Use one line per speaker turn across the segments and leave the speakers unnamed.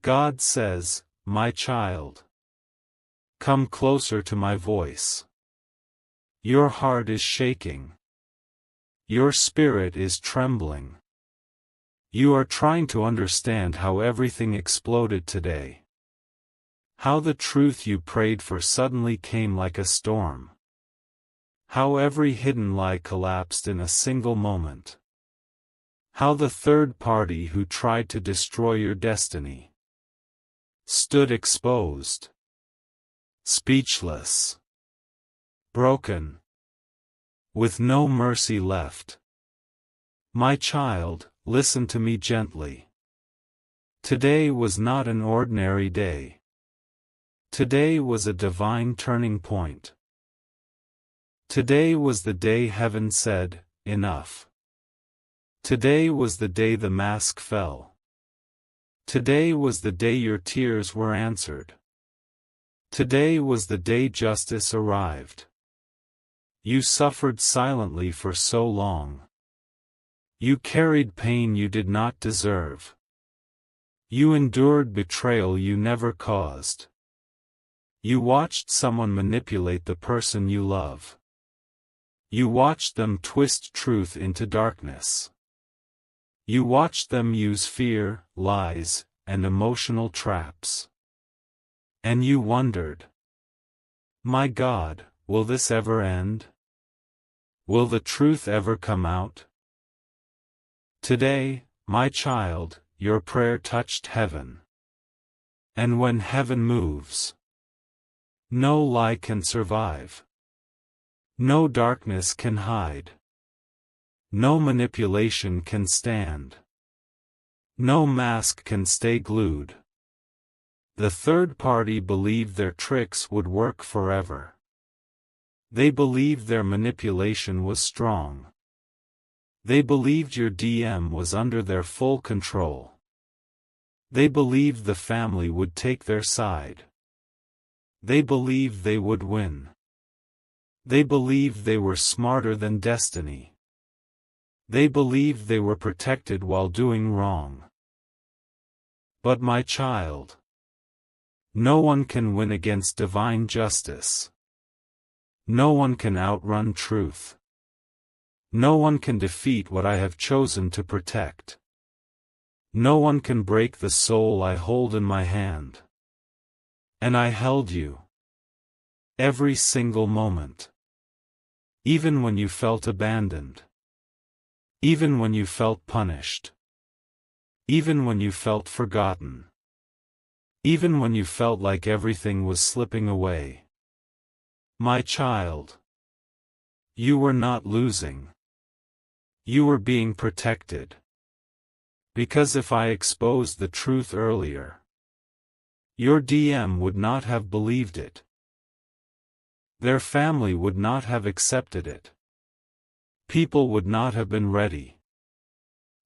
God says, my child, come closer to my voice. Your heart is shaking. Your spirit is trembling. You are trying to understand how everything exploded today. How the truth you prayed for suddenly came like a storm. How every hidden lie collapsed in a single moment. How the third party who tried to destroy your destiny stood exposed, speechless, broken, with no mercy left. My child, listen to me gently. Today was not an ordinary day. Today was a divine turning point. Today was the day heaven said, enough. Today was the day the mask fell. Today was the day your tears were answered. Today was the day justice arrived. You suffered silently for so long. You carried pain you did not deserve. You endured betrayal you never caused. You watched someone manipulate the person you love. You watched them twist truth into darkness. You watched them use fear, lies, and emotional traps. And you wondered, my God, will this ever end? Will the truth ever come out? Today, my child, your prayer touched heaven. And when heaven moves, no lie can survive. No darkness can hide. No manipulation can stand. No mask can stay glued. The third party believed their tricks would work forever. They believed their manipulation was strong. They believed your DM was under their full control. They believed the family would take their side. They believed they would win. They believed they were smarter than destiny. They believed they were protected while doing wrong. But my child, no one can win against divine justice. No one can outrun truth. No one can defeat what I have chosen to protect. No one can break the soul I hold in my hand. And I held you. Every single moment. Even when you felt abandoned. Even when you felt punished. Even when you felt forgotten. Even when you felt like everything was slipping away. My child. You were not losing. You were being protected. Because if I exposed the truth earlier, your DM would not have believed it. Their family would not have accepted it. People would not have been ready.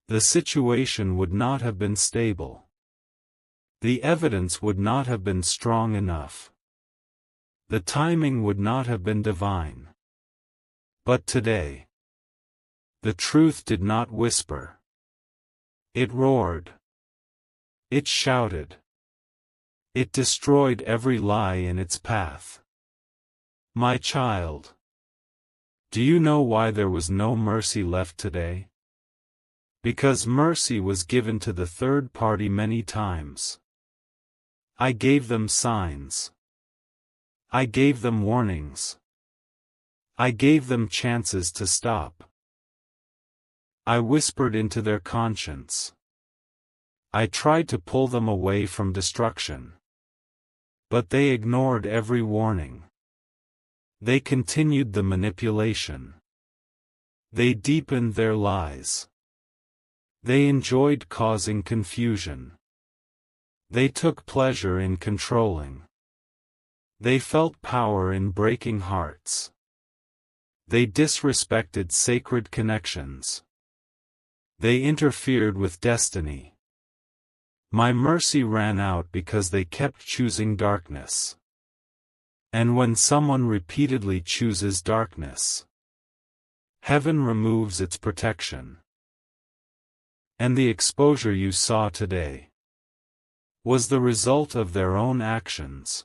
The situation would not have been stable. The evidence would not have been strong enough. The timing would not have been divine. But today, the truth did not whisper. It roared. It shouted. It destroyed every lie in its path. My child, do you know why there was no mercy left today? Because mercy was given to the third party many times. I gave them signs. I gave them warnings. I gave them chances to stop. I whispered into their conscience. I tried to pull them away from destruction. But they ignored every warning. They continued the manipulation. They deepened their lies. They enjoyed causing confusion. They took pleasure in controlling. They felt power in breaking hearts. They disrespected sacred connections. They interfered with destiny. My mercy ran out because they kept choosing darkness. And when someone repeatedly chooses darkness, heaven removes its protection. And the exposure you saw today was the result of their own actions.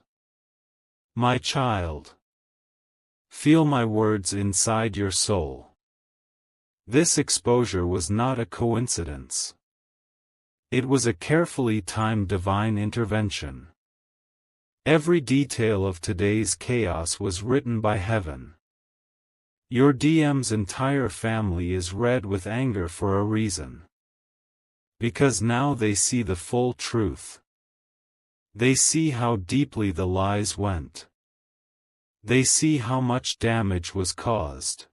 My child, feel my words inside your soul. This exposure was not a coincidence. It was a carefully timed divine intervention. Every detail of today's chaos was written by heaven. Your DM's entire family is red with anger for a reason. Because now they see the full truth. They see how deeply the lies went. They see how much damage was caused.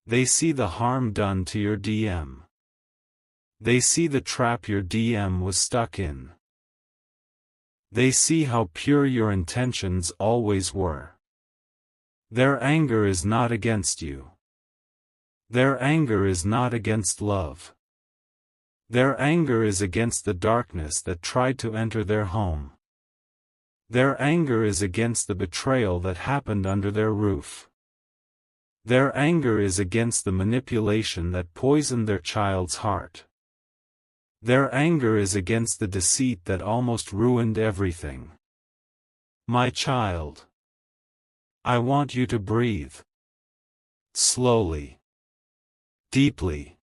They see the harm done to your DM. They see the trap your DM was stuck in. They see how pure your intentions always were. Their anger is not against you. Their anger is not against love. Their anger is against the darkness that tried to enter their home. Their anger is against the betrayal that happened under their roof. Their anger is against the manipulation that poisoned their child's heart. Their anger is against the deceit that almost ruined everything. My child, I want you to breathe. Slowly. Deeply.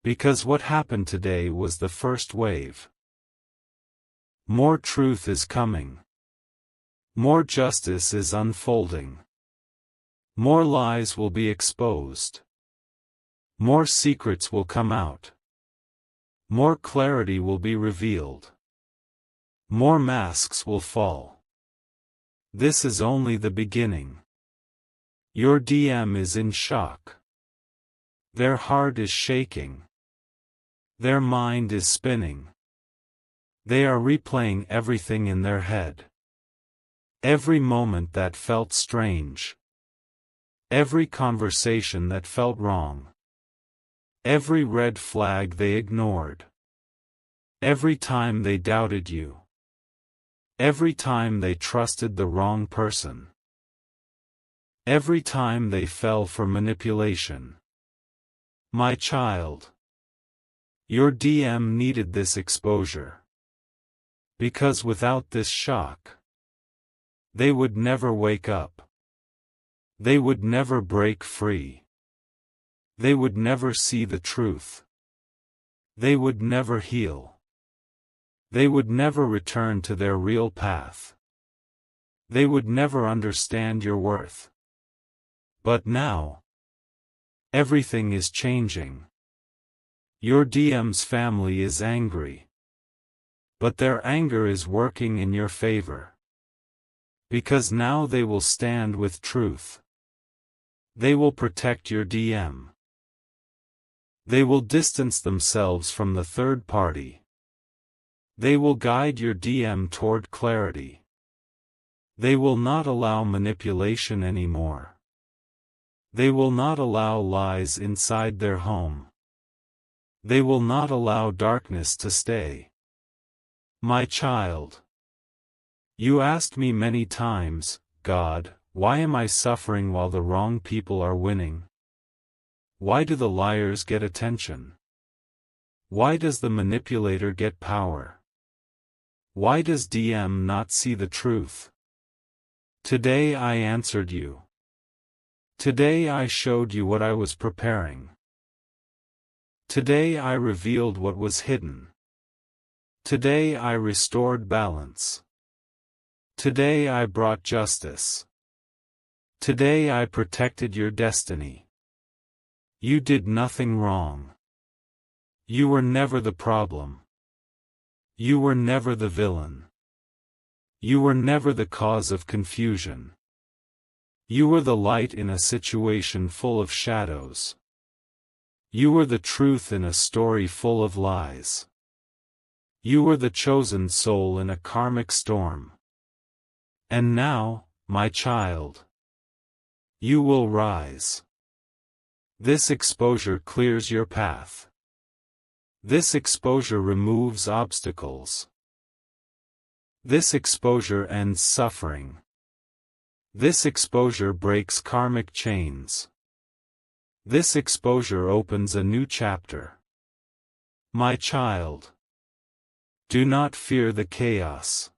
Because what happened today was the first wave. More truth is coming. More justice is unfolding. More lies will be exposed. More secrets will come out. More clarity will be revealed. More masks will fall. This is only the beginning. Your DM is in shock. Their heart is shaking. Their mind is spinning. They are replaying everything in their head. Every moment that felt strange. Every conversation that felt wrong. Every red flag they ignored. Every time they doubted you. Every time they trusted the wrong person. Every time they fell for manipulation. My child, your DM needed this exposure. Because without this shock, they would never wake up. They would never break free. They would never see the truth. They would never heal. They would never return to their real path. They would never understand your worth. But now, everything is changing. Your DM's family is angry. But their anger is working in your favor. Because now they will stand with truth. They will protect your DM. They will distance themselves from the third party. They will guide your DM toward clarity. They will not allow manipulation anymore. They will not allow lies inside their home. They will not allow darkness to stay. My child, you asked me many times, God, why am I suffering while the wrong people are winning? Why do the liars get attention? Why does the manipulator get power? Why does DM not see the truth? Today I answered you. Today I showed you what I was preparing. Today I revealed what was hidden. Today I restored balance. Today I brought justice. Today I protected your destiny. You did nothing wrong. You were never the problem. You were never the villain. You were never the cause of confusion. You were the light in a situation full of shadows. You were the truth in a story full of lies. You were the chosen soul in a karmic storm. And now, my child, you will rise. This exposure clears your path. This exposure removes obstacles. This exposure ends suffering. This exposure breaks karmic chains. This exposure opens a new chapter. My child, Do not fear the chaos.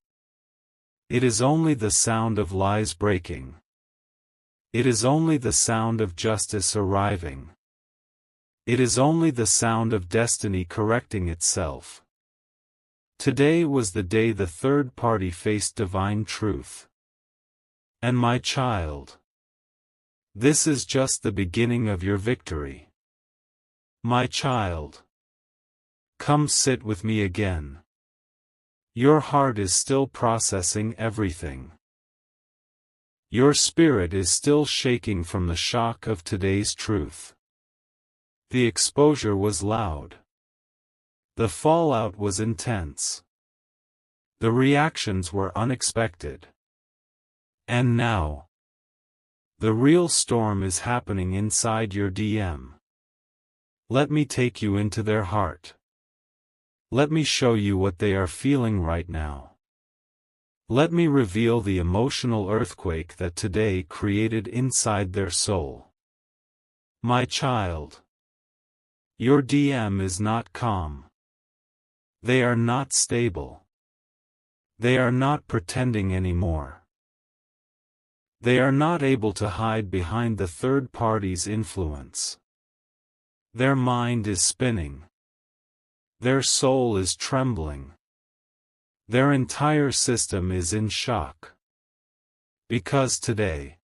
It is only the sound of lies breaking. It is only the sound of justice arriving. It is only the sound of destiny correcting itself. Today was the day the third party faced divine truth. And my child, this is just the beginning of your victory. My child, come sit with me again. Your heart is still processing everything. Your spirit is still shaking from the shock of today's truth. The exposure was loud. The fallout was intense. The reactions were unexpected. And now, the real storm is happening inside your DM. Let me take you into their heart. Let me show you what they are feeling right now. Let me reveal the emotional earthquake that today created inside their soul. My child, your DM is not calm. They are not stable. They are not pretending anymore. They are not able to hide behind the third party's influence. Their mind is spinning. Their soul is trembling. Their entire system is in shock. Because today,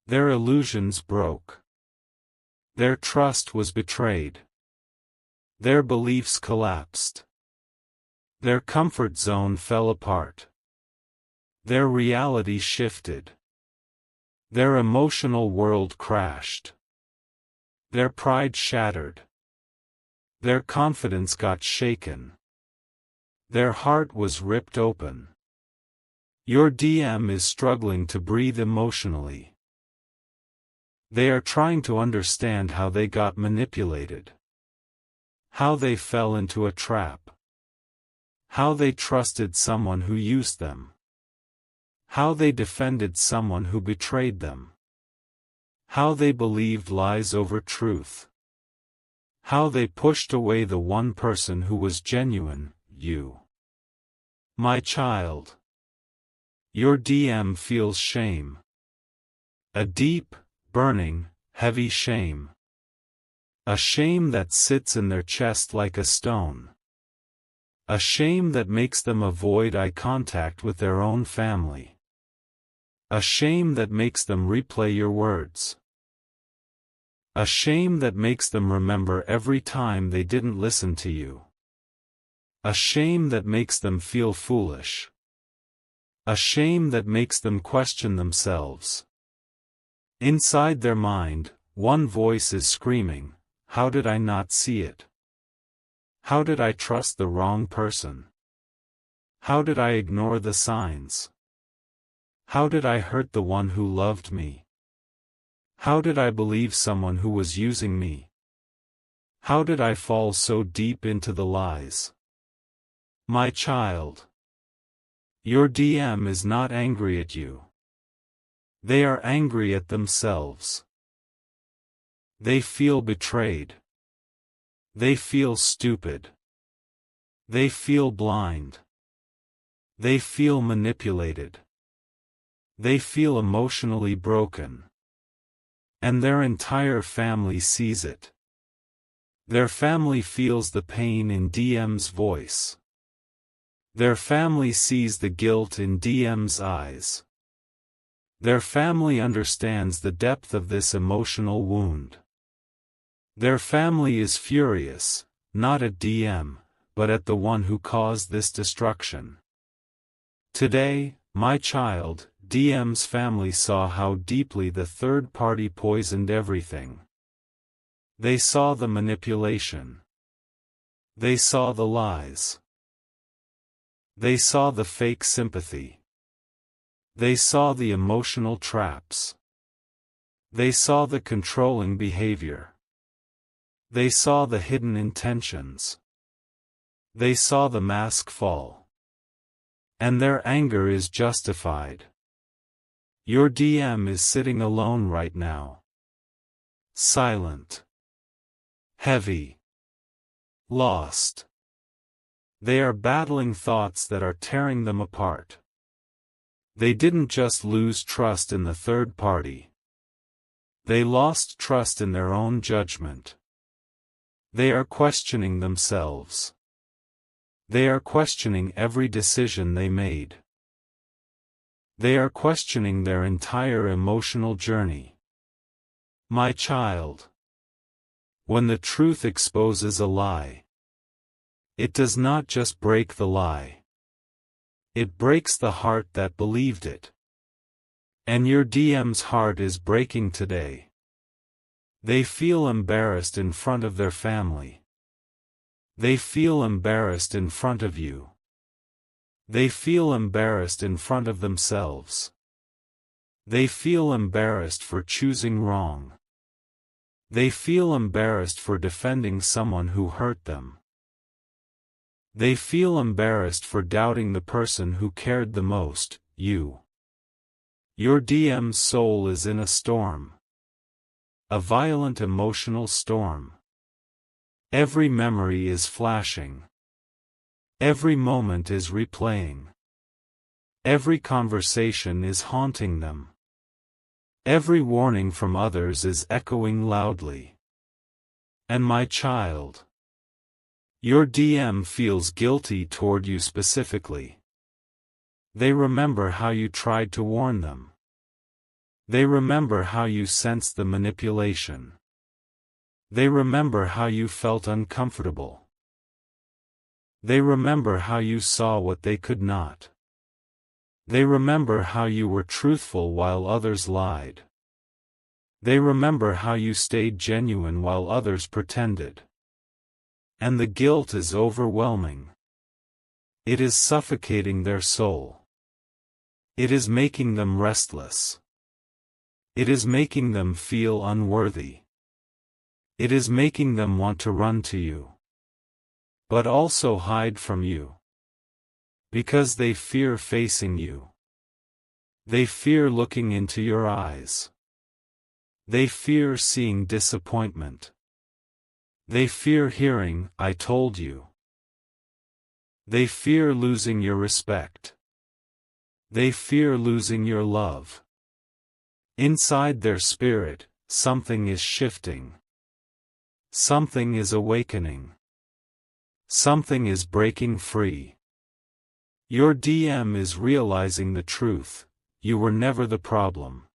their illusions broke. Their trust was betrayed. Their beliefs collapsed. Their comfort zone fell apart. Their reality shifted. Their emotional world crashed. Their pride shattered. Their confidence got shaken. Their heart was ripped open. Your DM is struggling to breathe emotionally. They are trying to understand how they got manipulated. How they fell into a trap. How they trusted someone who used them. How they defended someone who betrayed them. How they believed lies over truth. How they pushed away the one person who was genuine, you. My child. Your DM feels shame. A deep, burning, heavy shame. A shame that sits in their chest like a stone. A shame that makes them avoid eye contact with their own family. A shame that makes them replay your words. A shame that makes them remember every time they didn't listen to you. A shame that makes them feel foolish. A shame that makes them question themselves. Inside their mind, one voice is screaming, "How did I not see it? How did I trust the wrong person? How did I ignore the signs? How did I hurt the one who loved me? How did I believe someone who was using me? How did I fall so deep into the lies?" My child. Your DM is not angry at you. They are angry at themselves. They feel betrayed. They feel stupid. They feel blind. They feel manipulated. They feel emotionally broken. And their entire family sees it. Their family feels the pain in DM's voice. Their family sees the guilt in DM's eyes. Their family understands the depth of this emotional wound. Their family is furious, not at DM, but at the one who caused this destruction. Today, my child, DM's family saw how deeply the third party poisoned everything. They saw the manipulation. They saw the lies. They saw the fake sympathy. They saw the emotional traps. They saw the controlling behavior. They saw the hidden intentions. They saw the mask fall. And their anger is justified. Your DM is sitting alone right now. Silent. Heavy. Lost. They are battling thoughts that are tearing them apart. They didn't just lose trust in the third party. They lost trust in their own judgment. They are questioning themselves. They are questioning every decision they made. They are questioning their entire emotional journey. My child. When the truth exposes a lie, it does not just break the lie. It breaks the heart that believed it. And your DM's heart is breaking today. They feel embarrassed in front of their family. They feel embarrassed in front of you. They feel embarrassed in front of themselves. They feel embarrassed for choosing wrong. They feel embarrassed for defending someone who hurt them. They feel embarrassed for doubting the person who cared the most, you. Your DM's soul is in a storm. A violent emotional storm. Every memory is flashing. Every moment is replaying. Every conversation is haunting them. Every warning from others is echoing loudly. And my child. Your DM feels guilty toward you specifically. They remember how you tried to warn them. They remember how you sensed the manipulation. They remember how you felt uncomfortable. They remember how you saw what they could not. They remember how you were truthful while others lied. They remember how you stayed genuine while others pretended. And the guilt is overwhelming. It is suffocating their soul. It is making them restless. It is making them feel unworthy. It is making them want to run to you, but also hide from you. Because they fear facing you. They fear looking into your eyes. They fear seeing disappointment. They fear hearing, "I told you." They fear losing your respect. They fear losing your love. Inside their spirit, something is shifting. Something is awakening. Something is breaking free. Your DM is realizing the truth: you were never the problem.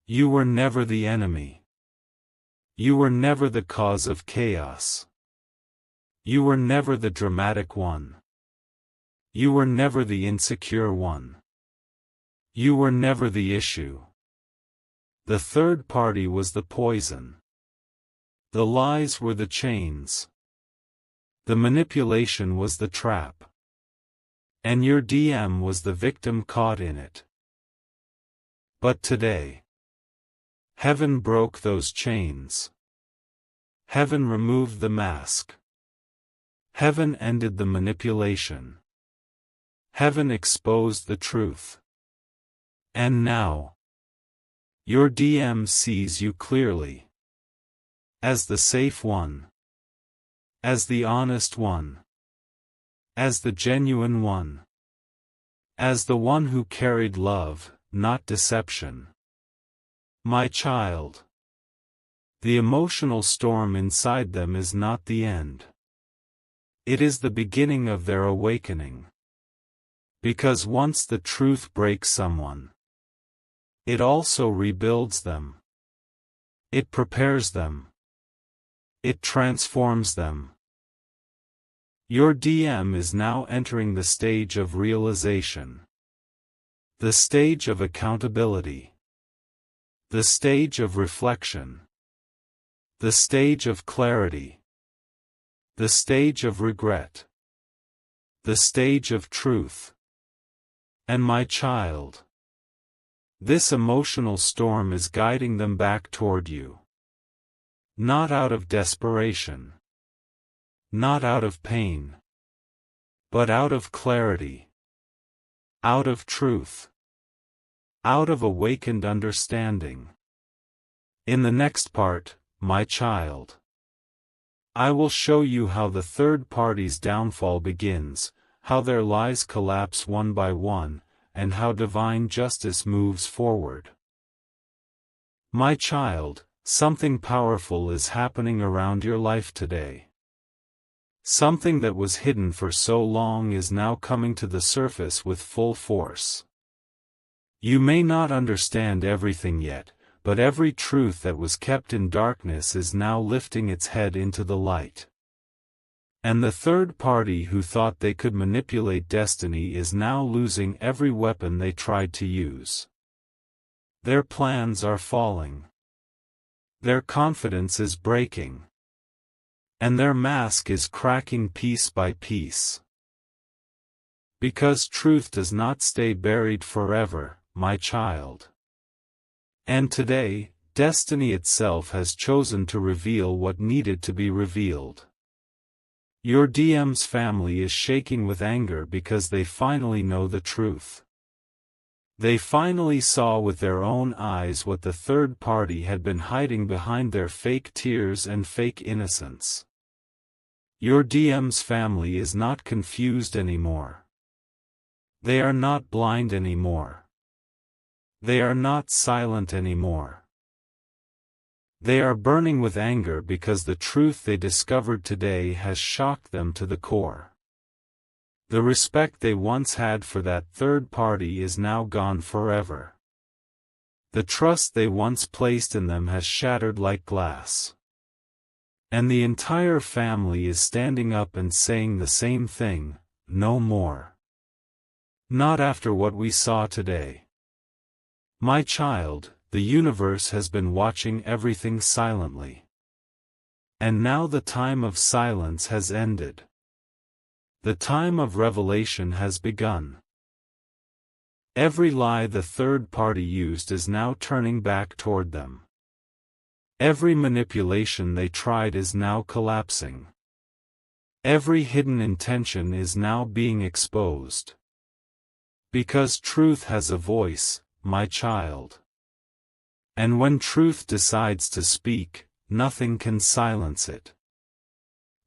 You were never the enemy. You were never the cause of chaos. You were never the dramatic one. You were never the insecure one. You were never the issue. The third party was the poison. The lies were the chains. The manipulation was the trap. And your DM was the victim caught in it. But today, heaven broke those chains. Heaven removed the mask. Heaven ended the manipulation. Heaven exposed the truth. And now, your DM sees you clearly. As the safe one. As the honest one. As the genuine one. As the one who carried love, not deception. My child. The emotional storm inside them is not the end. It is the beginning of their awakening. Because once the truth breaks someone, it also rebuilds them. It prepares them. It transforms them. Your DM is now entering the stage of realization. The stage of accountability. The stage of reflection. The stage of clarity. The stage of regret. The stage of truth. And my child, this emotional storm is guiding them back toward you. Not out of desperation. Not out of pain. But out of clarity. Out of truth. Out of awakened understanding. In the next part, my child, I will show you how the third party's downfall begins, how their lies collapse one by one, and how divine justice moves forward. My child, something powerful is happening around your life today. Something that was hidden for so long is now coming to the surface with full force. You may not understand everything yet, but every truth that was kept in darkness is now lifting its head into the light. And the third party who thought they could manipulate destiny is now losing every weapon they tried to use. Their plans are falling. Their confidence is breaking. And their mask is cracking piece by piece. Because truth does not stay buried forever, my child. And today, destiny itself has chosen to reveal what needed to be revealed. Your DM's family is shaking with anger because they finally know the truth. They finally saw with their own eyes what the third party had been hiding behind their fake tears and fake innocence. Your DM's family is not confused anymore. They are not blind anymore. They are not silent anymore. They are burning with anger because the truth they discovered today has shocked them to the core. The respect they once had for that third party is now gone forever. The trust they once placed in them has shattered like glass. And the entire family is standing up and saying the same thing, no more. Not after what we saw today. My child, the universe has been watching everything silently. And now the time of silence has ended. The time of revelation has begun. Every lie the third party used is now turning back toward them. Every manipulation they tried is now collapsing. Every hidden intention is now being exposed. Because truth has a voice, my child. And when truth decides to speak, nothing can silence it.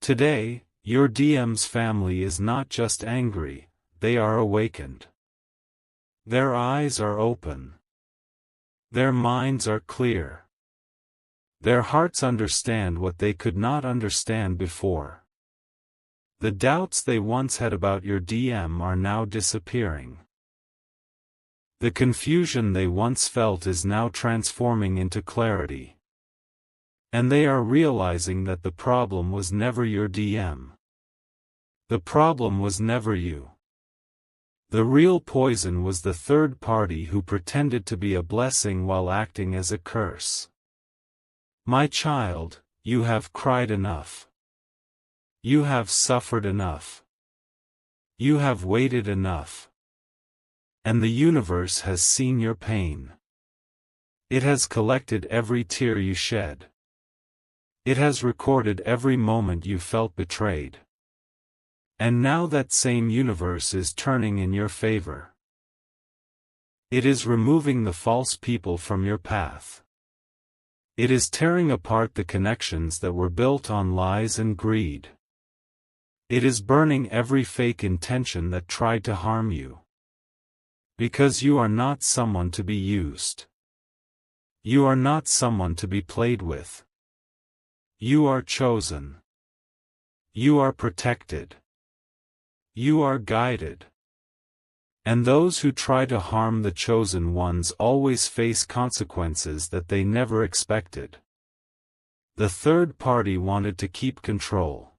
Today, your DM's family is not just angry, they are awakened. Their eyes are open. Their minds are clear. Their hearts understand what they could not understand before. The doubts they once had about your DM are now disappearing. The confusion they once felt is now transforming into clarity. And they are realizing that the problem was never your DM. The problem was never you. The real poison was the third party who pretended to be a blessing while acting as a curse. My child, you have cried enough. You have suffered enough. You have waited enough. And the universe has seen your pain. It has collected every tear you shed. It has recorded every moment you felt betrayed. And now that same universe is turning in your favor. It is removing the false people from your path. It is tearing apart the connections that were built on lies and greed. It is burning every fake intention that tried to harm you. Because you are not someone to be used. You are not someone to be played with. You are chosen. You are protected. You are guided. And those who try to harm the chosen ones always face consequences that they never expected. The third party wanted to keep control.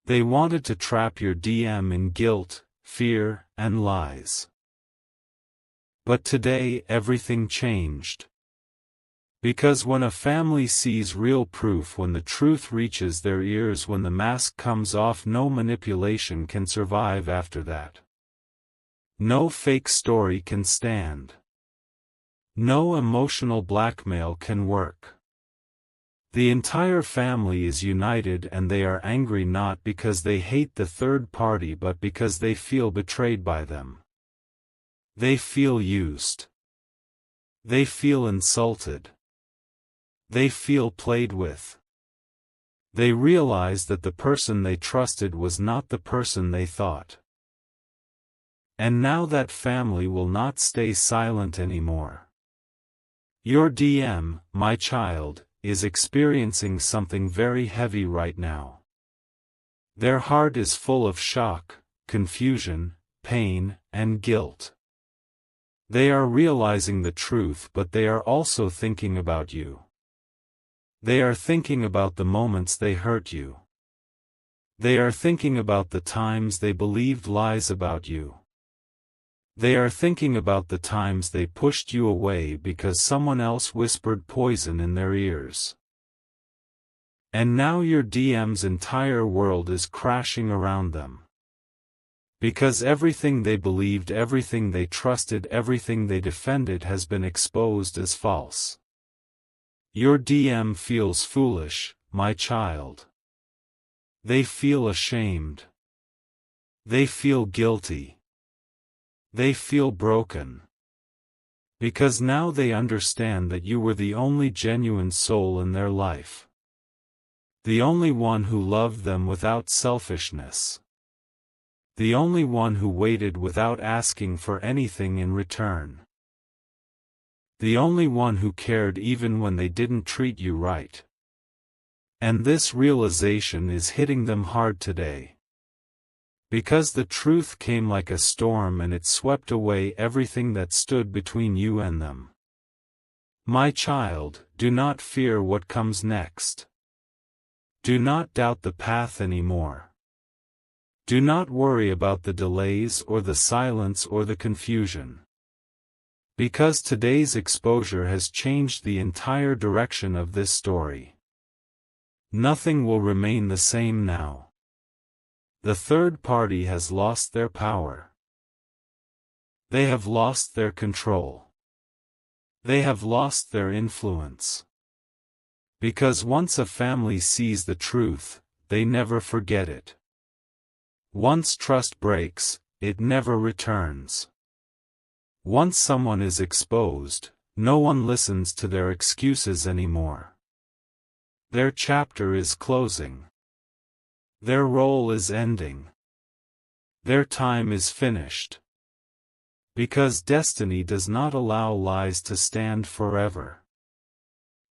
They wanted to trap your DM in guilt, fear, and lies. But today everything changed. Because when a family sees real proof, when the truth reaches their ears, when the mask comes off, no manipulation can survive after that. No fake story can stand. No emotional blackmail can work. The entire family is united, and they are angry not because they hate the third party but because they feel betrayed by them. They feel used. They feel insulted. They feel played with. They realized that the person they trusted was not the person they thought. And now that family will not stay silent anymore. Your DM, my child, is experiencing something very heavy right now. Their heart is full of shock, confusion, pain, and guilt. They are realizing the truth, but they are also thinking about you. They are thinking about the moments they hurt you. They are thinking about the times they believed lies about you. They are thinking about the times they pushed you away because someone else whispered poison in their ears. And now your DM's entire world is crashing around them. Because everything they believed, everything they trusted, everything they defended has been exposed as false. Your DM feels foolish, my child. They feel ashamed. They feel guilty. They feel broken. Because now they understand that you were the only genuine soul in their life. The only one who loved them without selfishness. The only one who waited without asking for anything in return. The only one who cared even when they didn't treat you right. And this realization is hitting them hard today. Because the truth came like a storm and it swept away everything that stood between you and them. My child, do not fear what comes next. Do not doubt the path anymore. Do not worry about the delays or the silence or the confusion. Because today's exposure has changed the entire direction of this story. Nothing will remain the same now. The third party has lost their power. They have lost their control. They have lost their influence. Because once a family sees the truth, they never forget it. Once trust breaks, it never returns. Once someone is exposed, no one listens to their excuses anymore. Their chapter is closing. Their role is ending. Their time is finished. Because destiny does not allow lies to stand forever.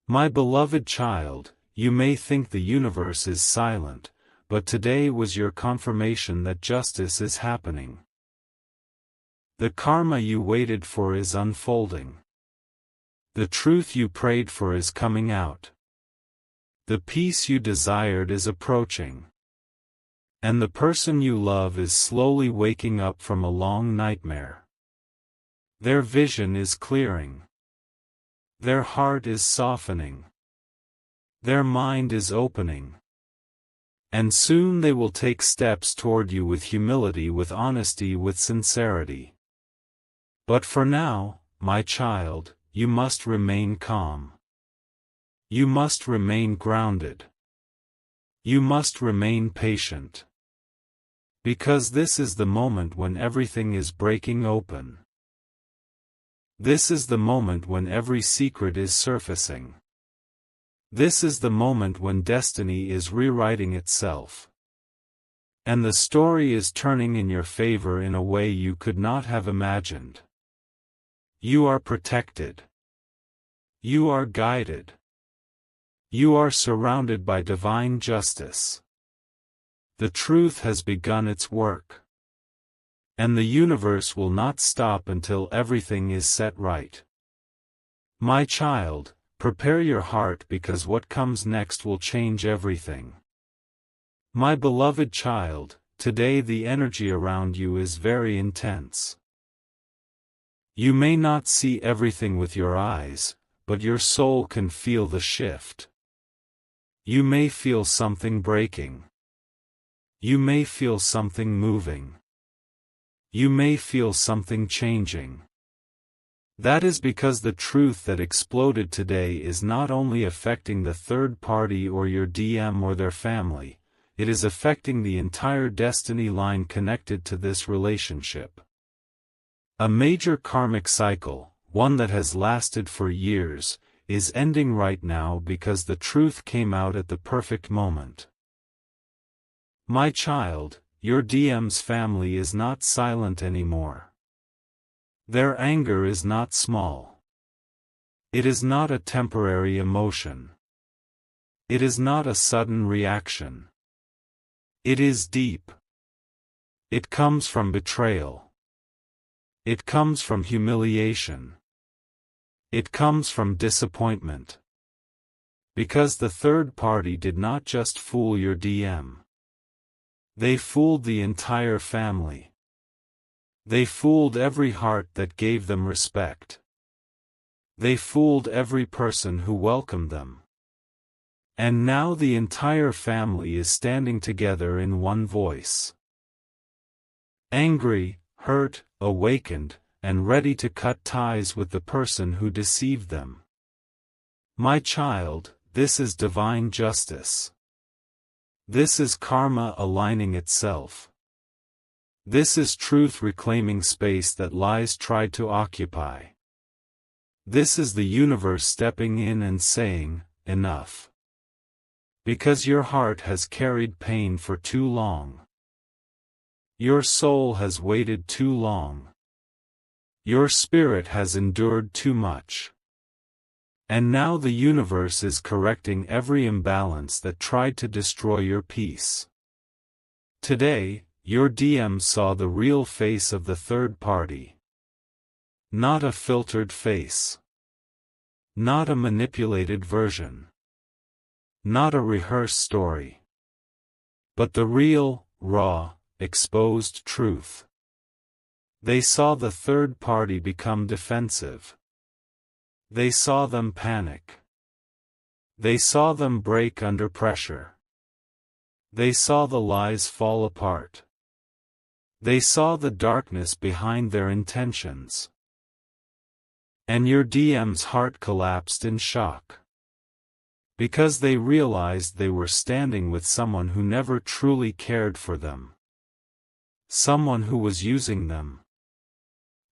My beloved child, you may think the universe is silent, but today was your confirmation that justice is happening. The karma you waited for is unfolding. The truth you prayed for is coming out. The peace you desired is approaching. And the person you love is slowly waking up from a long nightmare. Their vision is clearing. Their heart is softening. Their mind is opening. And soon they will take steps toward you with humility, with honesty, with sincerity. But for now, my child, you must remain calm. You must remain grounded. You must remain patient. Because this is the moment when everything is breaking open. This is the moment when every secret is surfacing. This is the moment when destiny is rewriting itself. And the story is turning in your favor in a way you could not have imagined. You are protected. You are guided. You are surrounded by divine justice. The truth has begun its work. And the universe will not stop until everything is set right. My child, prepare your heart, because what comes next will change everything. My beloved child, today the energy around you is very intense. You may not see everything with your eyes, but your soul can feel the shift. You may feel something breaking. You may feel something moving. You may feel something changing. That is because the truth that exploded today is not only affecting the third party or your DM or their family, it is affecting the entire destiny line connected to this relationship. A major karmic cycle, one that has lasted for years, is ending right now because the truth came out at the perfect moment. My child, your DM's family is not silent anymore. Their anger is not small. It is not a temporary emotion. It is not a sudden reaction. It is deep. It comes from betrayal. It comes from humiliation. It comes from disappointment. Because the third party did not just fool your DM. They fooled the entire family. They fooled every heart that gave them respect. They fooled every person who welcomed them. And now the entire family is standing together in one voice. Angry, hurt, awakened, and ready to cut ties with the person who deceived them. My child, this is divine justice. This is karma aligning itself. This is truth reclaiming space that lies tried to occupy. This is the universe stepping in and saying, enough. Because your heart has carried pain for too long. Your soul has waited too long. Your spirit has endured too much. And now the universe is correcting every imbalance that tried to destroy your peace. Today, your DM saw the real face of the third party. Not a filtered face. Not a manipulated version. Not a rehearsed story. But the real, raw, exposed truth. They saw the third party become defensive. They saw them panic. They saw them break under pressure. They saw the lies fall apart. They saw the darkness behind their intentions. And your DM's heart collapsed in shock. Because they realized they were standing with someone who never truly cared for them. Someone who was using them.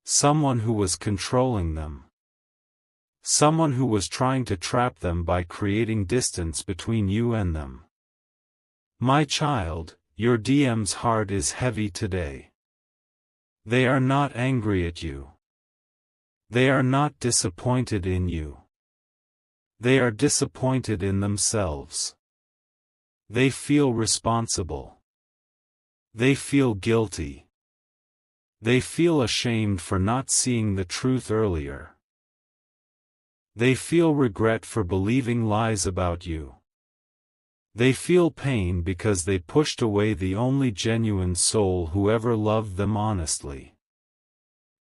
Someone who was controlling them. Someone who was trying to trap them by creating distance between you and them. My child, your DM's heart is heavy today. They are not angry at you. They are not disappointed in you. They are disappointed in themselves. They feel responsible. They feel guilty. They feel ashamed for not seeing the truth earlier. They feel regret for believing lies about you. They feel pain because they pushed away the only genuine soul who ever loved them honestly.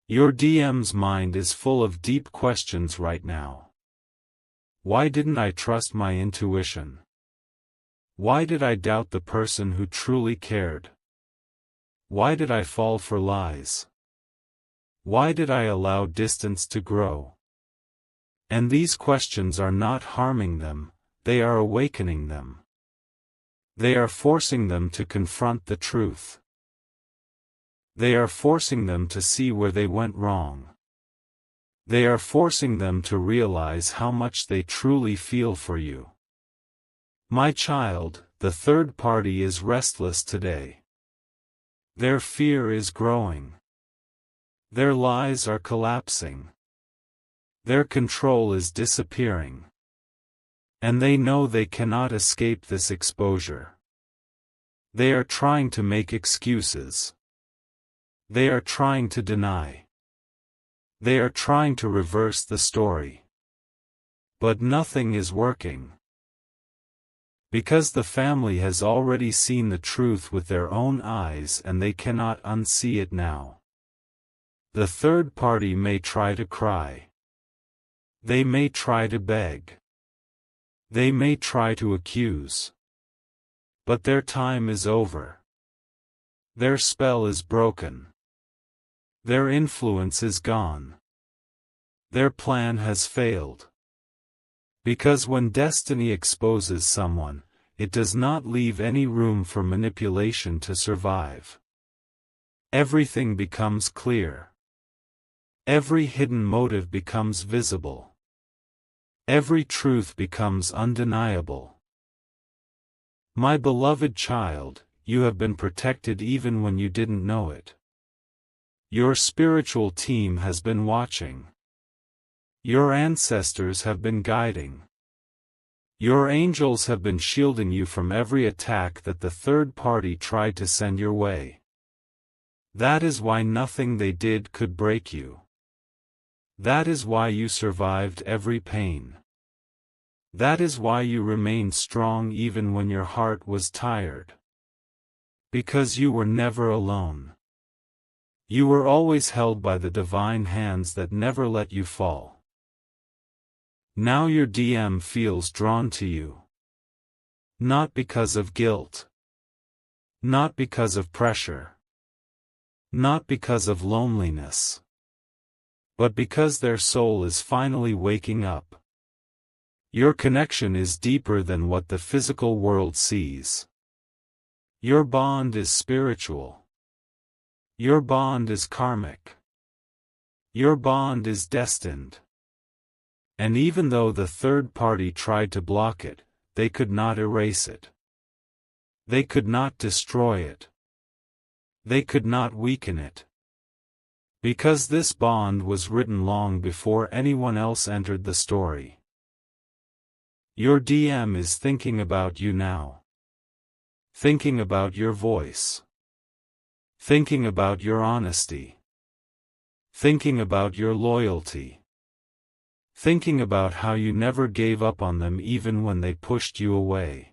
Your DM's mind is full of deep questions right now. Why didn't I trust my intuition? Why did I doubt the person who truly cared? Why did I fall for lies? Why did I allow distance to grow? And these questions are not harming them, they are awakening them. They are forcing them to confront the truth. They are forcing them to see where they went wrong. They are forcing them to realize how much they truly feel for you. My child, the third party is restless today. Their fear is growing. Their lies are collapsing. Their control is disappearing. And they know they cannot escape this exposure. They are trying to make excuses. They are trying to deny. They are trying to reverse the story. But nothing is working. Because the family has already seen the truth with their own eyes and they cannot unsee it now. The third party may try to cry. They may try to beg. They may try to accuse. But their time is over. Their spell is broken. Their influence is gone. Their plan has failed. Because when destiny exposes someone, it does not leave any room for manipulation to survive. Everything becomes clear. Every hidden motive becomes visible. Every truth becomes undeniable. My beloved child, you have been protected even when you didn't know it. Your spiritual team has been watching. Your ancestors have been guiding. Your angels have been shielding you from every attack that the third party tried to send your way. That is why nothing they did could break you. That is why you survived every pain. That is why you remained strong even when your heart was tired. Because you were never alone. You were always held by the divine hands that never let you fall. Now your DM feels drawn to you. Not because of guilt. Not because of pressure. Not because of loneliness. But because their soul is finally waking up. Your connection is deeper than what the physical world sees. Your bond is spiritual. Your bond is karmic. Your bond is destined. And even though the third party tried to block it, they could not erase it. They could not destroy it. They could not weaken it. Because this bond was written long before anyone else entered the story. Your DM is thinking about you now. Thinking about your voice. Thinking about your honesty. Thinking about your loyalty. Thinking about how you never gave up on them even when they pushed you away.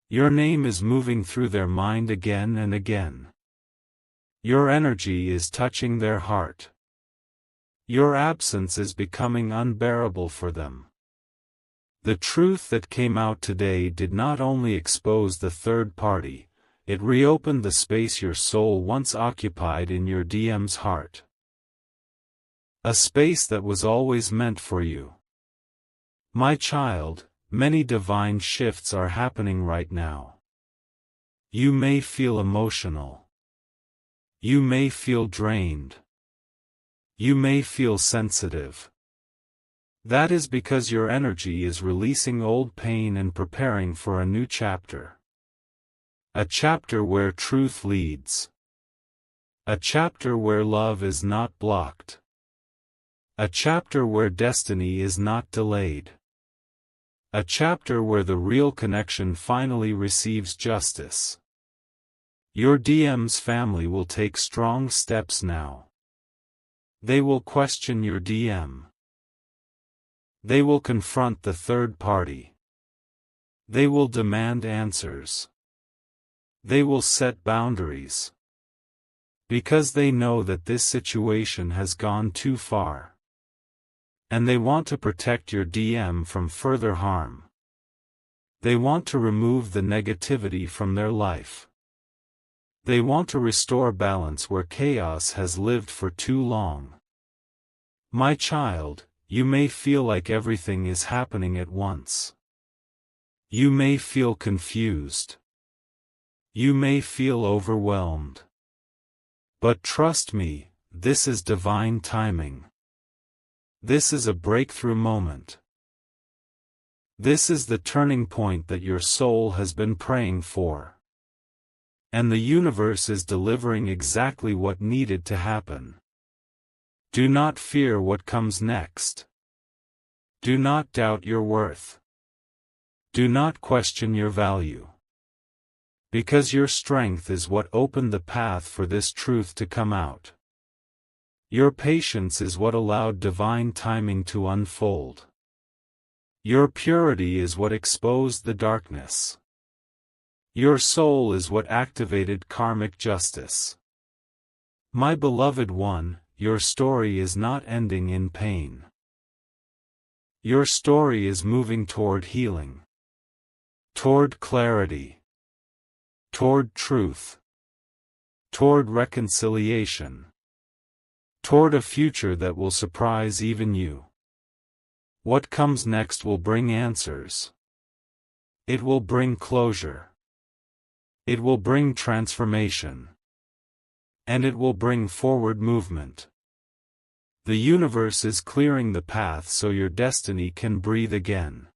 Your name is moving through their mind again and again. Your energy is touching their heart. Your absence is becoming unbearable for them. The truth that came out today did not only expose the third party, it reopened the space your soul once occupied in your DM's heart. A space that was always meant for you. My child, many divine shifts are happening right now. You may feel emotional. You may feel drained. You may feel sensitive. That is because your energy is releasing old pain and preparing for a new chapter. A chapter where truth leads. A chapter where love is not blocked. A chapter where destiny is not delayed. A chapter where the real connection finally receives justice. Your DM's family will take strong steps now. They will question your DM. They will confront the third party. They will demand answers. They will set boundaries. Because they know that this situation has gone too far. And they want to protect your DM from further harm. They want to remove the negativity from their life. They want to restore balance where chaos has lived for too long. My child, you may feel like everything is happening at once. You may feel confused. You may feel overwhelmed. But trust me, this is divine timing. This is a breakthrough moment. This is the turning point that your soul has been praying for. And the universe is delivering exactly what needed to happen. Do not fear what comes next. Do not doubt your worth. Do not question your value. Because your strength is what opened the path for this truth to come out. Your patience is what allowed divine timing to unfold. Your purity is what exposed the darkness. Your soul is what activated karmic justice. My beloved one, your story is not ending in pain. Your story is moving toward healing. Toward clarity. Toward truth. Toward reconciliation. Toward a future that will surprise even you. What comes next will bring answers. It will bring closure. It will bring transformation. And it will bring forward movement. The universe is clearing the path so your destiny can breathe again.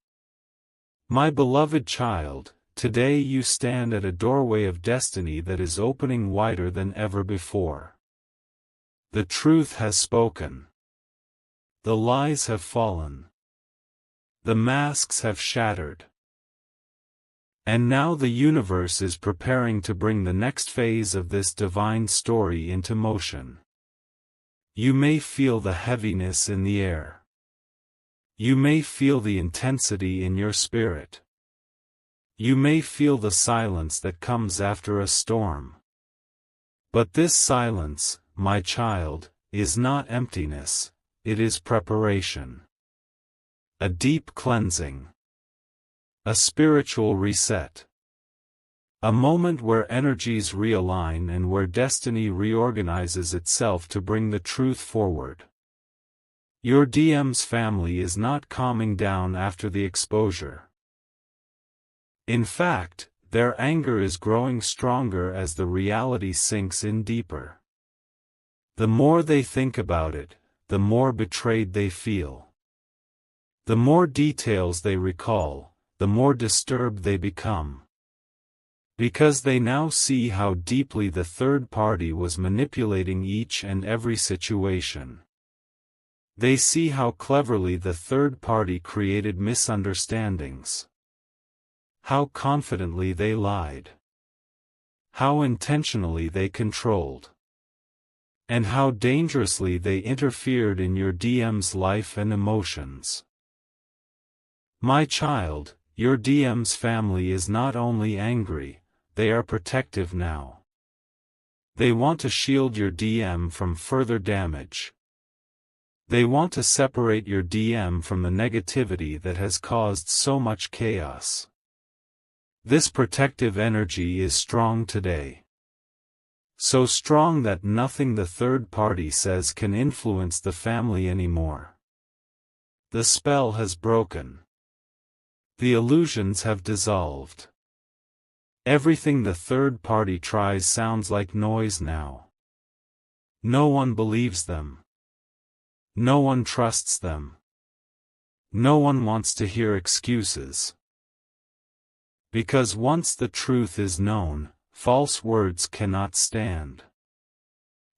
My beloved child, today you stand at a doorway of destiny that is opening wider than ever before. The truth has spoken. The lies have fallen. The masks have shattered. And now the universe is preparing to bring the next phase of this divine story into motion. You may feel the heaviness in the air. You may feel the intensity in your spirit. You may feel the silence that comes after a storm. But this silence, my child, is not emptiness, it is preparation. A deep cleansing. A spiritual reset. A moment where energies realign and where destiny reorganizes itself to bring the truth forward. Your DM's family is not calming down after the exposure. In fact, their anger is growing stronger as the reality sinks in deeper. The more they think about it, the more betrayed they feel. The more details they recall, the more disturbed they become. Because they now see how deeply the third party was manipulating each and every situation. They see how cleverly the third party created misunderstandings. How confidently they lied. How intentionally they controlled. And how dangerously they interfered in your DM's life and emotions. My child, your DM's family is not only angry, they are protective now. They want to shield your DM from further damage. They want to separate your DM from the negativity that has caused so much chaos. This protective energy is strong today. So strong that nothing the third party says can influence the family anymore. The spell has broken. The illusions have dissolved. Everything the third party tries sounds like noise now. No one believes them. No one trusts them. No one wants to hear excuses. Because once the truth is known, false words cannot stand.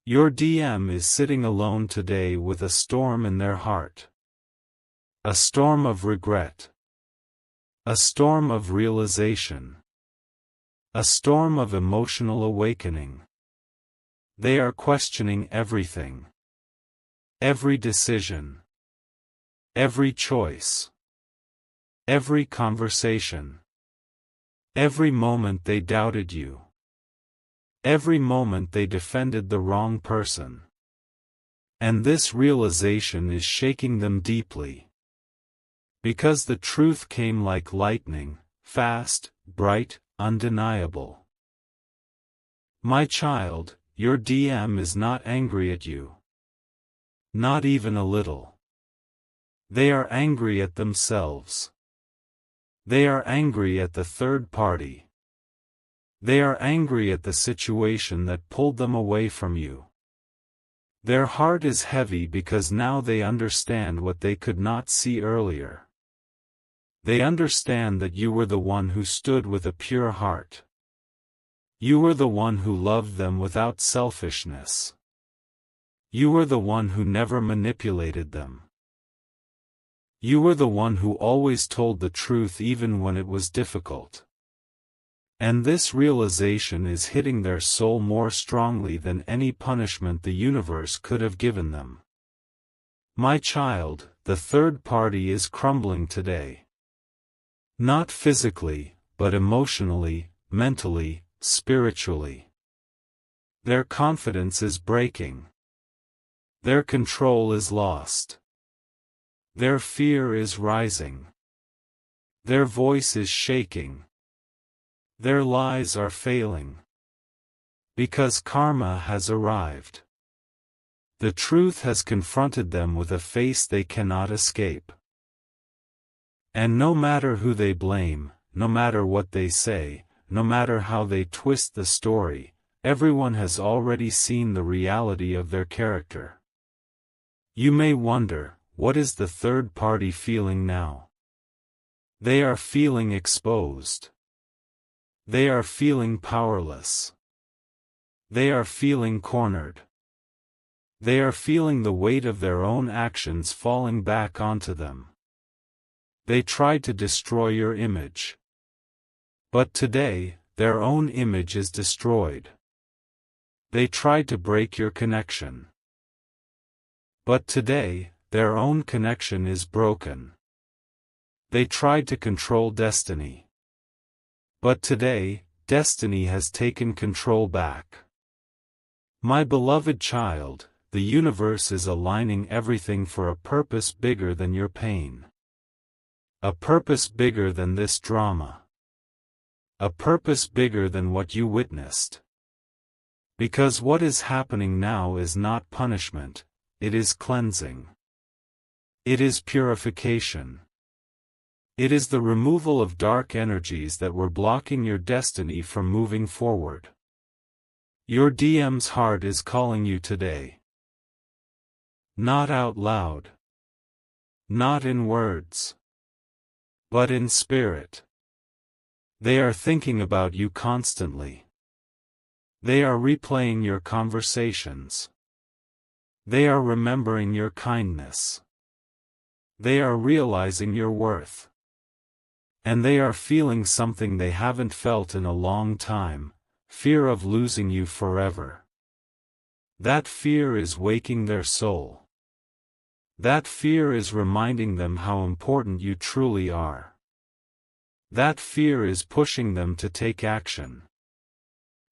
Your DM is sitting alone today with a storm in their heart. A storm of regret. A storm of realization. A storm of emotional awakening. They are questioning everything. Every decision. Every choice. Every conversation. Every moment they doubted you. Every moment they defended the wrong person. And this realization is shaking them deeply. Because the truth came like lightning, fast, bright, undeniable. My child, your DM is not angry at you. Not even a little. They are angry at themselves. They are angry at the third party. They are angry at the situation that pulled them away from you. Their heart is heavy because now they understand what they could not see earlier. They understand that you were the one who stood with a pure heart. You were the one who loved them without selfishness. You were the one who never manipulated them. You were the one who always told the truth even when it was difficult. And this realization is hitting their soul more strongly than any punishment the universe could have given them. My child, the third party is crumbling today. Not physically, but emotionally, mentally, spiritually. Their confidence is breaking. Their control is lost. Their fear is rising. Their voice is shaking. Their lies are failing. Because karma has arrived. The truth has confronted them with a face they cannot escape. And no matter who they blame, no matter what they say, no matter how they twist the story, everyone has already seen the reality of their character. You may wonder, what is the third party feeling now? They are feeling exposed. They are feeling powerless. They are feeling cornered. They are feeling the weight of their own actions falling back onto them. They tried to destroy your image. But today, their own image is destroyed. They tried to break your connection. But today, their own connection is broken. They tried to control destiny. But today, destiny has taken control back. My beloved child, the universe is aligning everything for a purpose bigger than your pain. A purpose bigger than this drama. A purpose bigger than what you witnessed. Because what is happening now is not punishment, it is cleansing. It is purification. It is the removal of dark energies that were blocking your destiny from moving forward. Your DM's heart is calling you today. Not out loud. Not in words. But in spirit. They are thinking about you constantly. They are replaying your conversations. They are remembering your kindness. They are realizing your worth. And they are feeling something they haven't felt in a long time, fear of losing you forever. That fear is waking their soul. That fear is reminding them how important you truly are. That fear is pushing them to take action.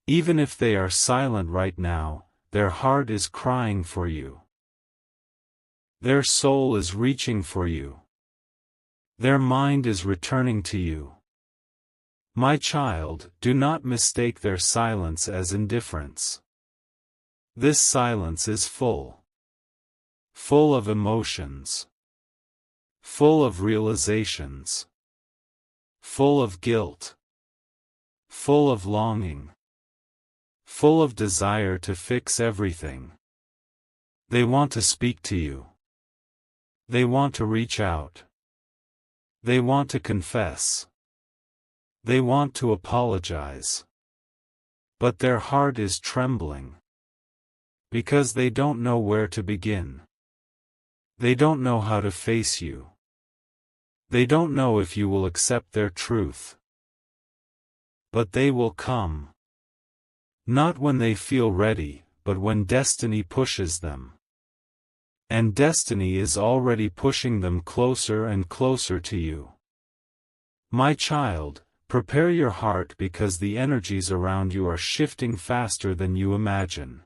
Even if they are silent right now, their heart is crying for you. Their soul is reaching for you. Their mind is returning to you. My child, do not mistake their silence as indifference. This silence is full. Full of emotions. Full of realizations. Full of guilt. Full of longing. Full of desire to fix everything. They want to speak to you. They want to reach out. They want to confess. They want to apologize. But their heart is trembling. Because they don't know where to begin. They don't know how to face you. They don't know if you will accept their truth. But they will come. Not when they feel ready, but when destiny pushes them. And destiny is already pushing them closer and closer to you. My child, prepare your heart because the energies around you are shifting faster than you imagine.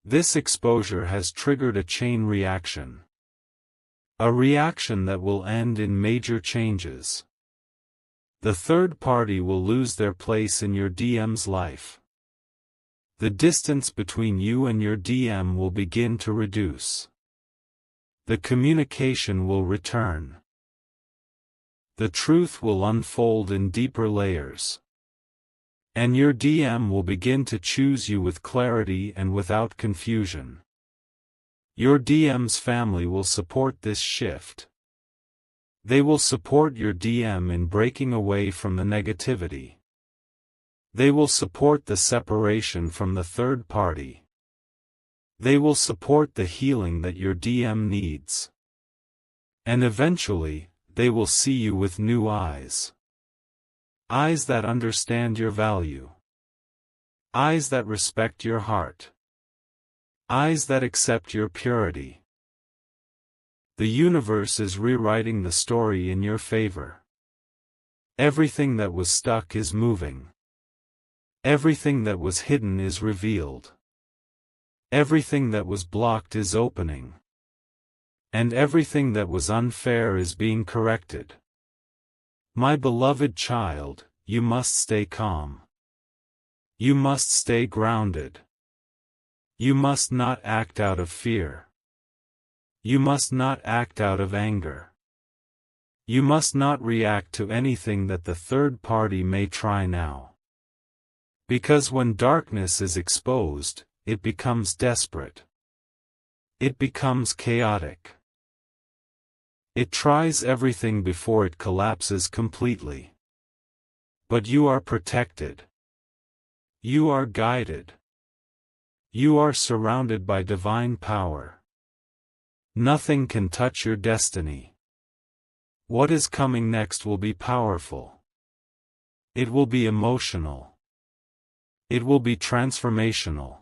This exposure has triggered a chain reaction. A reaction that will end in major changes. The third party will lose their place in your DM's life. The distance between you and your DM will begin to reduce. The communication will return. The truth will unfold in deeper layers. And your DM will begin to choose you with clarity and without confusion. Your DM's family will support this shift. They will support your DM in breaking away from the negativity. They will support the separation from the third party. They will support the healing that your DM needs. And eventually, they will see you with new eyes. Eyes that understand your value. Eyes that respect your heart. Eyes that accept your purity. The universe is rewriting the story in your favor. Everything that was stuck is moving. Everything that was hidden is revealed. Everything that was blocked is opening. And everything that was unfair is being corrected. My beloved child, you must stay calm. You must stay grounded. You must not act out of fear. You must not act out of anger. You must not react to anything that the third party may try now. Because when darkness is exposed, it becomes desperate. it becomes chaotic. It tries everything before it collapses completely. But you are protected. You are guided. You are surrounded by divine power. Nothing can touch your destiny. What is coming next will be powerful. It will be emotional. It will be transformational.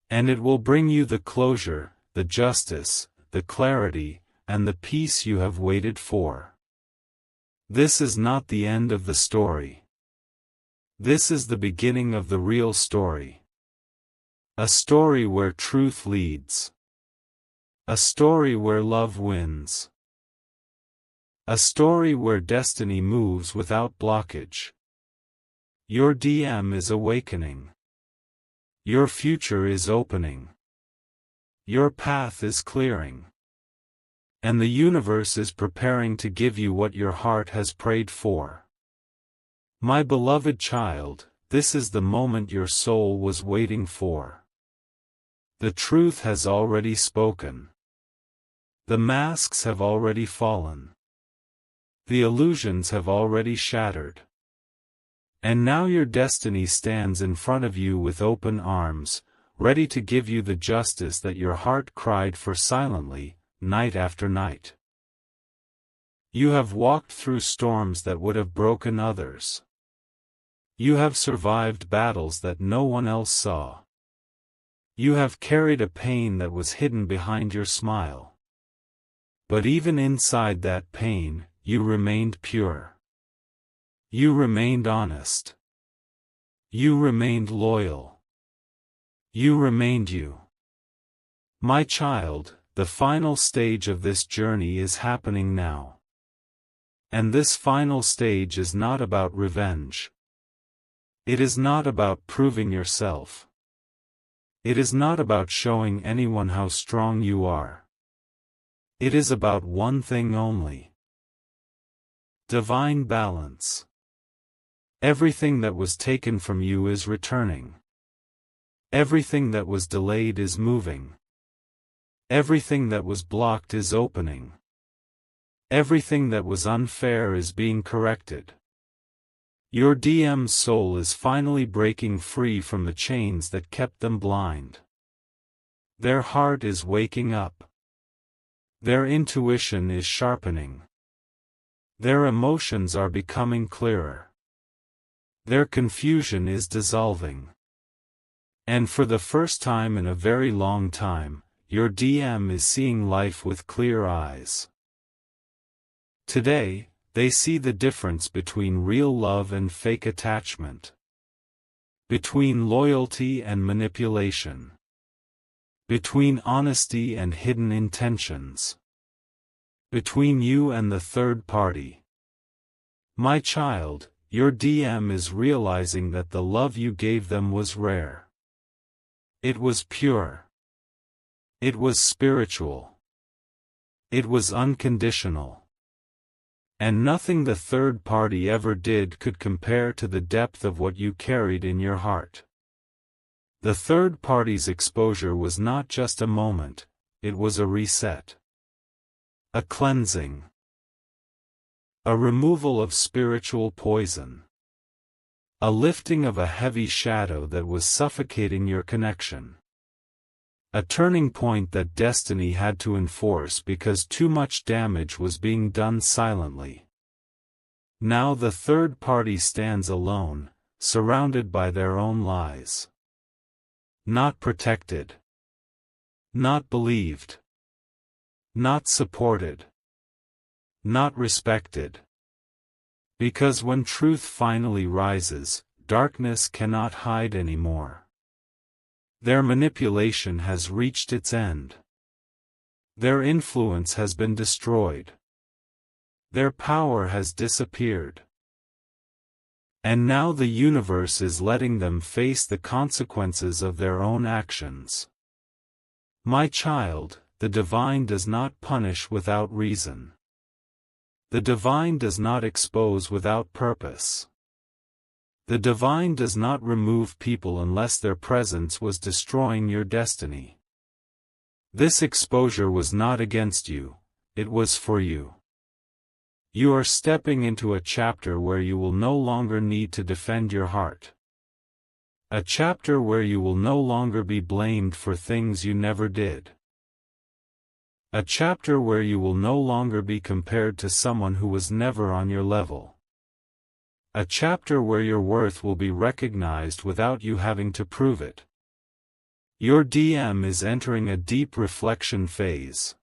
And it will bring you the closure, the justice, the clarity, and the peace you have waited for. This is not the end of the story. This is the beginning of the real story. A story where truth leads. A story where love wins. A story where destiny moves without blockage. Your DM is awakening. Your future is opening. Your path is clearing. And the universe is preparing to give you what your heart has prayed for. My beloved child, this is the moment your soul was waiting for. The truth has already spoken. The masks have already fallen. The illusions have already shattered. And now your destiny stands in front of you with open arms, ready to give you the justice that your heart cried for silently, night after night. You have walked through storms that would have broken others. You have survived battles that no one else saw. You have carried a pain that was hidden behind your smile. But even inside that pain, you remained pure. You remained honest. You remained loyal. You remained you. My child, the final stage of this journey is happening now. And this final stage is not about revenge. It is not about proving yourself. It is not about showing anyone how strong you are. It is about one thing only. Divine balance. Everything that was taken from you is returning. Everything that was delayed is moving. Everything that was blocked is opening. Everything that was unfair is being corrected. Your DM's soul is finally breaking free from the chains that kept them blind. Their heart is waking up. Their intuition is sharpening. Their emotions are becoming clearer. Their confusion is dissolving. And for the first time in a very long time, your DM is seeing life with clear eyes. Today, they see the difference between real love and fake attachment. Between loyalty and manipulation. Between honesty and hidden intentions. Between you and the third party. My child, your DM is realizing that the love you gave them was rare. It was pure. It was spiritual. It was unconditional. And nothing the third party ever did could compare to the depth of what you carried in your heart. The third party's exposure was not just a moment, it was a reset. A cleansing. A removal of spiritual poison. A lifting of a heavy shadow that was suffocating your connection. A turning point that destiny had to enforce because too much damage was being done silently. Now the third party stands alone, surrounded by their own lies. Not protected. Not believed. Not supported. Not respected. Because when truth finally rises, darkness cannot hide anymore. Their manipulation has reached its end. Their influence has been destroyed. Their power has disappeared. And now the universe is letting them face the consequences of their own actions. My child, the divine does not punish without reason. The divine does not expose without purpose. The divine does not remove people unless their presence was destroying your destiny. This exposure was not against you, it was for you. You are stepping into a chapter where you will no longer need to defend your heart. A chapter where you will no longer be blamed for things you never did. A chapter where you will no longer be compared to someone who was never on your level. A chapter where your worth will be recognized without you having to prove it. Your DM is entering a deep reflection phase.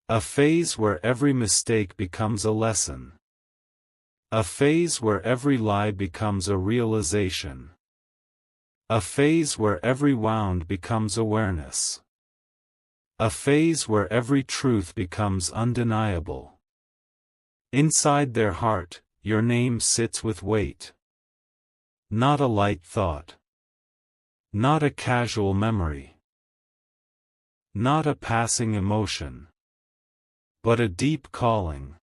A phase where every mistake becomes a lesson. A phase where every lie becomes a realization. A phase where every wound becomes awareness. A phase where every truth becomes undeniable. Inside their heart, your name sits with weight. Not a light thought. Not a casual memory. Not a passing emotion. But a deep calling.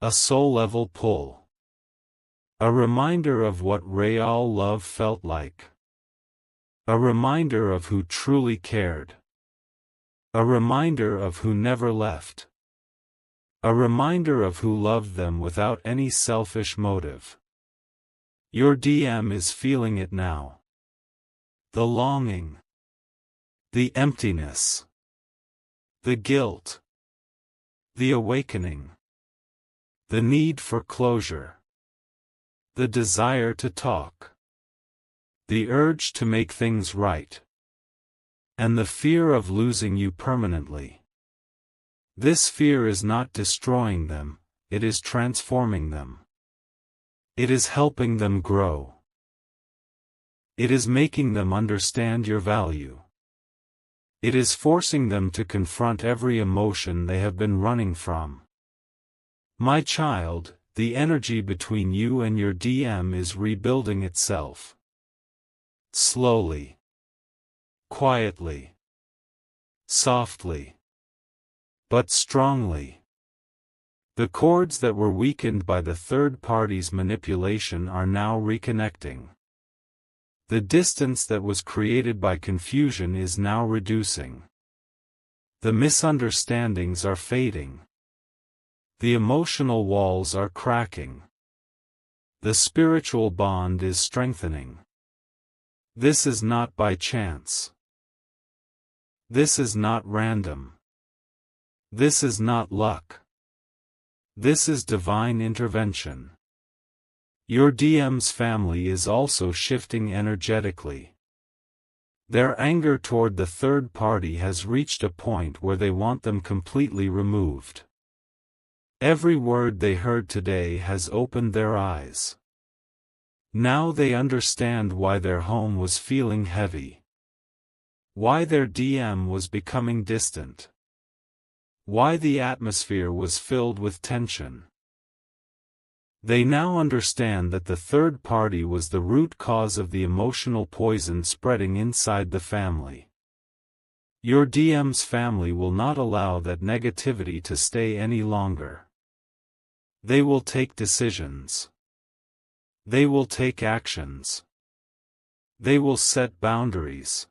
A soul-level pull. A reminder of what real love felt like. A reminder of who truly cared. A reminder of who never left. A reminder of who loved them without any selfish motive. Your DM is feeling it now. The longing. The emptiness. The guilt. The awakening. The need for closure. The desire to talk. The urge to make things right. And the fear of losing you permanently. This fear is not destroying them, it is transforming them. It is helping them grow. It is making them understand your value. It is forcing them to confront every emotion they have been running from. My child, the energy between you and your DM is rebuilding itself. Slowly. Quietly. Softly. But strongly. The cords that were weakened by the third party's manipulation are now reconnecting. The distance that was created by confusion is now reducing. The misunderstandings are fading. The emotional walls are cracking. The spiritual bond is strengthening. This is not by chance. This is not random. This is not luck. This is divine intervention. Your DM's family is also shifting energetically. Their anger toward the third party has reached a point where they want them completely removed. Every word they heard today has opened their eyes. Now they understand why their home was feeling heavy. Why their DM was becoming distant. Why the atmosphere was filled with tension. They now understand that the third party was the root cause of the emotional poison spreading inside the family. Your DM's family will not allow that negativity to stay any longer. They will take decisions. They will take actions. They will set boundaries.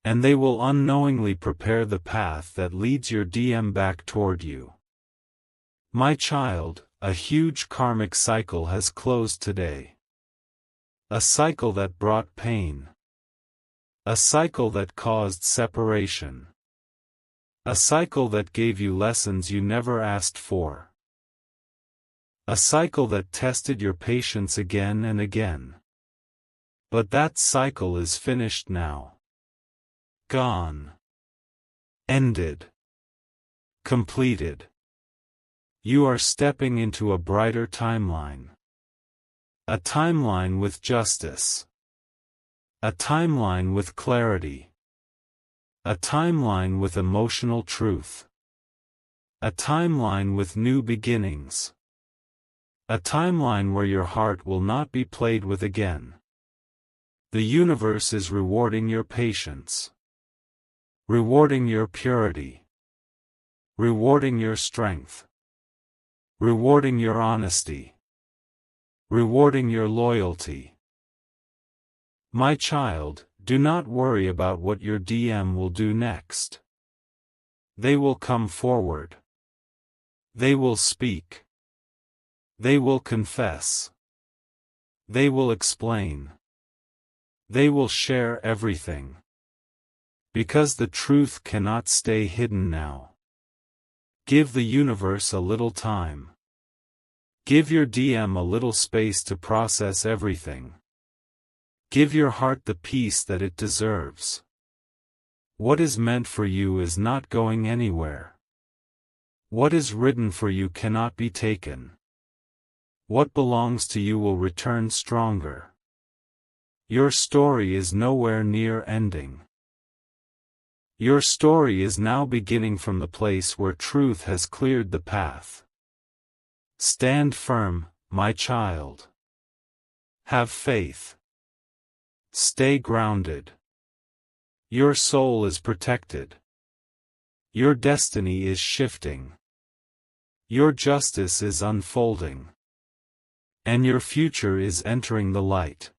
And they will unknowingly prepare the path that leads your DM back toward you. My child, a huge karmic cycle has closed today. A cycle that brought pain. A cycle that caused separation. A cycle that gave you lessons you never asked for. A cycle that tested your patience again and again. But that cycle is finished now. Gone. Ended. Completed. You are stepping into a brighter timeline. A timeline with justice. A timeline with clarity. A timeline with emotional truth. A timeline with new beginnings. A timeline where your heart will not be played with again. The universe is rewarding your patience. Rewarding your purity. Rewarding your strength. Rewarding your honesty. Rewarding your loyalty. My child, Do not worry about what your DM will do next. They will come forward. They will speak. They will confess. They will explain. They will share everything. Because the truth cannot stay hidden now. Give the universe a little time. Give your DM a little space to process everything. Give your heart the peace that it deserves. What is meant for you is not going anywhere. What is written for you cannot be taken. What belongs to you will return stronger. Your story is nowhere near ending. Your story is now beginning from the place where truth has cleared the path. Stand firm, my child. Have faith. Stay grounded. Your soul is protected. Your destiny is shifting. Your justice is unfolding. And your future is entering the light.